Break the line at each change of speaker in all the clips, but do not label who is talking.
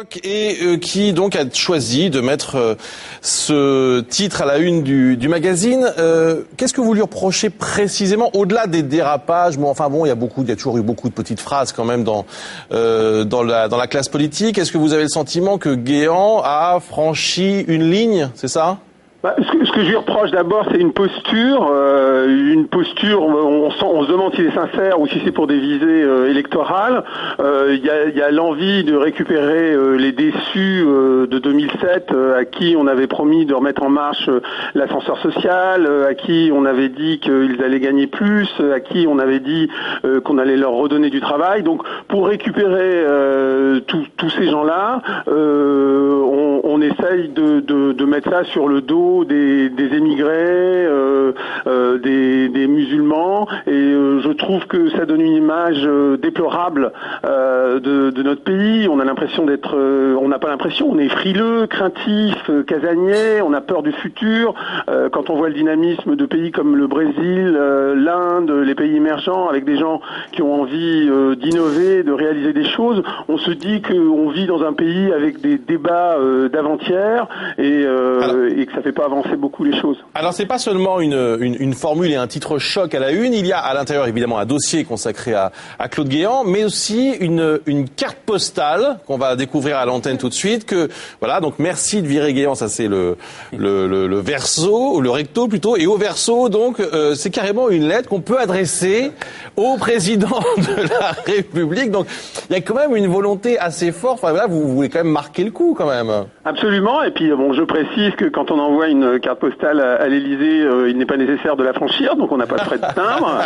choc et qui donc a choisi de mettre ce titre à la une du magazine. Qu'est-ce que vous lui reprochez précisément, au-delà des dérapages? Bon, enfin bon, il y a toujours eu beaucoup de petites phrases quand même dans la classe politique. Est-ce que vous avez le sentiment que Guéant a franchi une ligne, c'est ça?
Ce que je lui reproche d'abord, c'est une posture. On se demande s'il est sincère ou si c'est pour des visées électorales. Il y a l'envie de récupérer les déçus de 2007, à qui on avait promis de remettre en marche l'ascenseur social, à qui on avait dit qu'ils allaient gagner plus, à qui on avait dit qu'on allait leur redonner du travail. Donc, pour récupérer tous ces gens-là, on essaye de mettre ça sur le dos des émigrés, des musulmans, et je trouve que ça donne une image déplorable de notre pays. On a l'impression on n'a pas l'impression, on est frileux, craintif, casanier, on a peur du futur. Quand on voit le dynamisme de pays comme le Brésil, l'Inde, les pays émergents, avec des gens qui ont envie d'innover, de réaliser des choses, on se dit qu'on vit dans un pays avec des débats d'avant-hier et que ça fait pas avancer beaucoup les choses.
Alors c'est pas seulement une formule et un titre choc à la une, il y a à l'intérieur évidemment un dossier consacré à Claude Guéant, mais aussi une carte postale qu'on va découvrir à l'antenne tout de suite. Donc merci de virer Guéant, ça c'est le verso, ou le recto plutôt, et au verso donc c'est carrément une lettre qu'on peut adresser au président de la République. Donc il y a quand même une volonté assez forte. Enfin là vous voulez quand même marquer le coup quand même.
Absolument. Et puis je précise que quand on envoie une carte postale à l'Élysée, il n'est pas nécessaire de la franchir, donc on n'a pas de frais de timbre.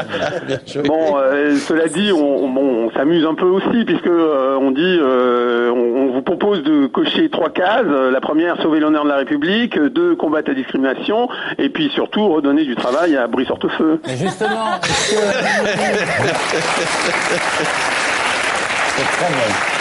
Cela dit, on s'amuse un peu aussi, puisque on dit, on vous propose de cocher 3 cases. La première, sauver l'honneur de la République. 2, combattre la discrimination. Et puis surtout, redonner du travail à Brice-Hortefeux.
Mais justement, c'est très bien.